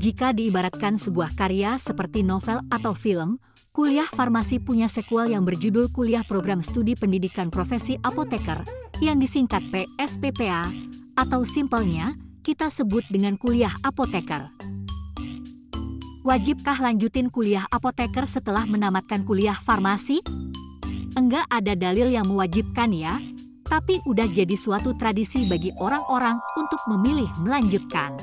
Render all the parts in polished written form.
Jika diibaratkan sebuah karya seperti novel atau film, kuliah farmasi punya sequel yang berjudul Kuliah Program Studi Pendidikan Profesi Apoteker, yang disingkat PSPPA, atau simpelnya, kita sebut dengan kuliah apoteker. Wajibkah lanjutin kuliah apoteker setelah menamatkan kuliah farmasi? Enggak ada dalil yang mewajibkan ya, tapi udah jadi suatu tradisi bagi orang-orang untuk memilih melanjutkan.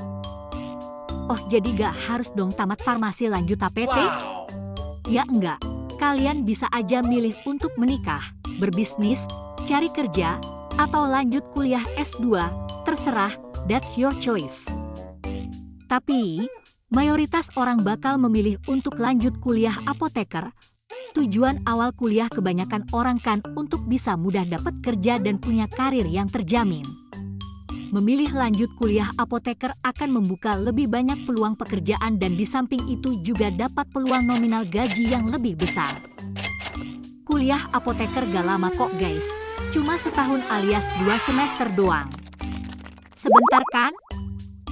Oh, jadi gak harus dong tamat farmasi lanjut APT? Wow. Ya enggak, kalian bisa aja milih untuk menikah, berbisnis, cari kerja, atau lanjut kuliah S2, terserah, that's your choice. Tapi, mayoritas orang bakal memilih untuk lanjut kuliah apoteker. Tujuan awal kuliah kebanyakan orang kan untuk bisa mudah dapat kerja dan punya karir yang terjamin. Memilih lanjut kuliah apoteker akan membuka lebih banyak peluang pekerjaan dan di samping itu juga dapat peluang nominal gaji yang lebih besar. Kuliah apoteker gak lama kok guys, cuma setahun alias 2 semester doang. Sebentar kan?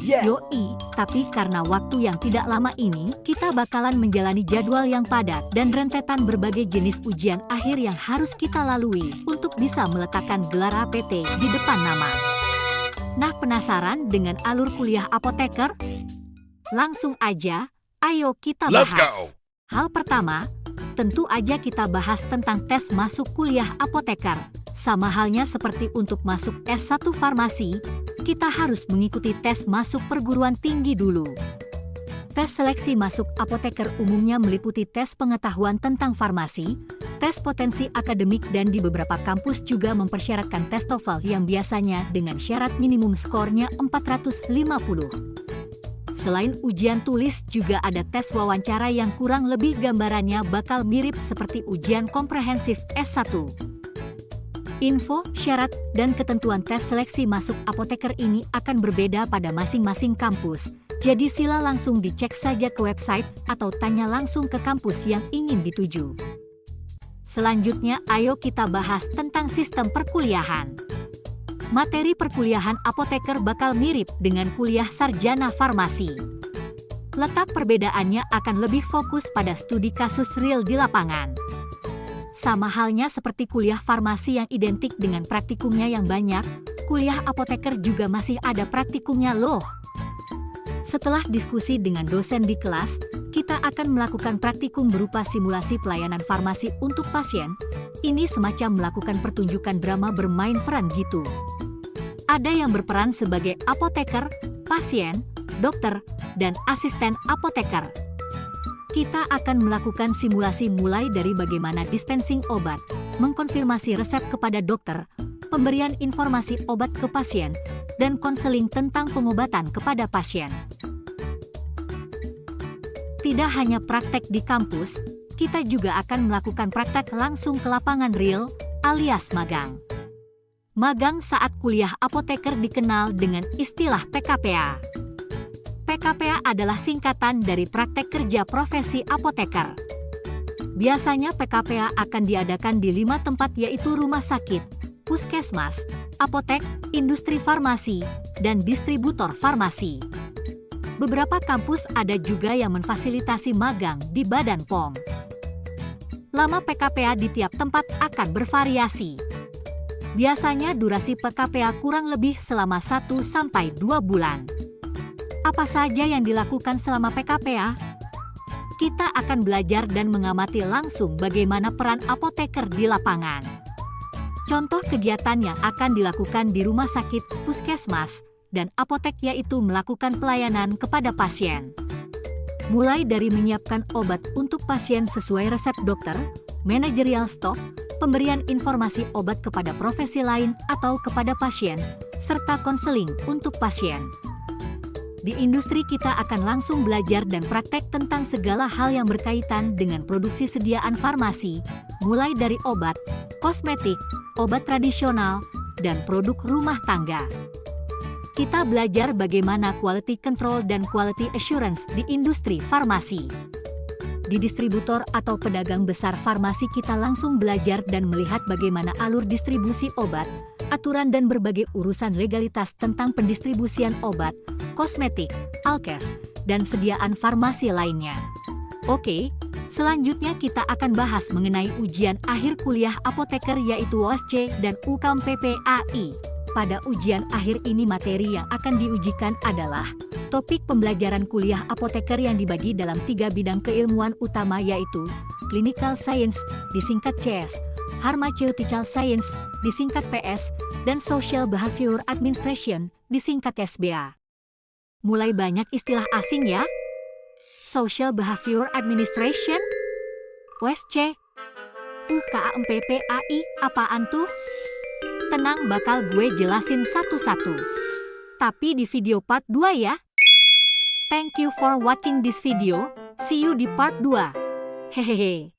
Yeah. Yoi, tapi karena waktu yang tidak lama ini, kita bakalan menjalani jadwal yang padat dan rentetan berbagai jenis ujian akhir yang harus kita lalui untuk bisa meletakkan gelar APT di depan nama. Nah, penasaran dengan alur kuliah apoteker? Langsung aja, ayo kita bahas. Let's go. Hal pertama, tentu aja kita bahas tentang tes masuk kuliah apoteker. Sama halnya seperti untuk masuk S1 farmasi, kita harus mengikuti tes masuk perguruan tinggi dulu. Tes seleksi masuk apoteker umumnya meliputi tes pengetahuan tentang farmasi, tes potensi akademik dan di beberapa kampus juga mempersyaratkan tes TOEFL yang biasanya dengan syarat minimum skornya 450. Selain ujian tulis juga ada tes wawancara yang kurang lebih gambarannya bakal mirip seperti ujian komprehensif S1. Info, syarat, dan ketentuan tes seleksi masuk apoteker ini akan berbeda pada masing-masing kampus. Jadi sila langsung dicek saja ke website atau tanya langsung ke kampus yang ingin dituju. Selanjutnya, ayo kita bahas tentang sistem perkuliahan. Materi perkuliahan apoteker bakal mirip dengan kuliah sarjana farmasi. Letak perbedaannya akan lebih fokus pada studi kasus real di lapangan. Sama halnya seperti kuliah farmasi yang identik dengan praktikumnya yang banyak, kuliah apoteker juga masih ada praktikumnya loh. Setelah diskusi dengan dosen di kelas, kita akan melakukan praktikum berupa simulasi pelayanan farmasi untuk pasien. Ini semacam melakukan pertunjukan drama bermain peran gitu. Ada yang berperan sebagai apoteker, pasien, dokter, dan asisten apoteker. Kita akan melakukan simulasi mulai dari bagaimana dispensing obat, mengkonfirmasi resep kepada dokter, pemberian informasi obat ke pasien, dan konseling tentang pengobatan kepada pasien. Tidak hanya praktek di kampus, kita juga akan melakukan praktek langsung ke lapangan real, alias magang. Magang saat kuliah apoteker dikenal dengan istilah PKPA. PKPA adalah singkatan dari praktek kerja profesi apoteker. Biasanya PKPA akan diadakan di 5 tempat yaitu rumah sakit, puskesmas, apotek, industri farmasi, dan distributor farmasi. Beberapa kampus ada juga yang memfasilitasi magang di Badan POM. Lama PKPA di tiap tempat akan bervariasi. Biasanya durasi PKPA kurang lebih selama 1-2 bulan. Apa saja yang dilakukan selama PKPA? Kita akan belajar dan mengamati langsung bagaimana peran apoteker di lapangan. Contoh kegiatan yang akan dilakukan di rumah sakit, puskesmas, dan apotek yaitu melakukan pelayanan kepada pasien. Mulai dari menyiapkan obat untuk pasien sesuai resep dokter, manajerial stok, pemberian informasi obat kepada profesi lain atau kepada pasien, serta konseling untuk pasien. Di industri kita akan langsung belajar dan praktek tentang segala hal yang berkaitan dengan produksi sediaan farmasi, mulai dari obat, kosmetik, obat tradisional, dan produk rumah tangga. Kita belajar bagaimana quality control dan quality assurance di industri farmasi. Di distributor atau pedagang besar farmasi kita langsung belajar dan melihat bagaimana alur distribusi obat, aturan dan berbagai urusan legalitas tentang pendistribusian obat, kosmetik, alkes, dan sediaan farmasi lainnya. Oke, selanjutnya kita akan bahas mengenai ujian akhir kuliah apoteker yaitu UASC dan UKAM PPAI. Pada ujian akhir ini materi yang akan diujikan adalah topik pembelajaran kuliah apoteker yang dibagi dalam 3 bidang keilmuan utama yaitu Clinical Science, disingkat CS, Pharmaceutical Science, disingkat PS, dan Social Behavior Administration, disingkat SBA. Mulai banyak istilah asing ya. Social Behavior Administration, USC, UKAM PPAI, apaan tuh? Tenang, bakal gue jelasin satu-satu. Tapi di video part 2 ya. Thank you for watching this video. See you di part 2. Hehehe.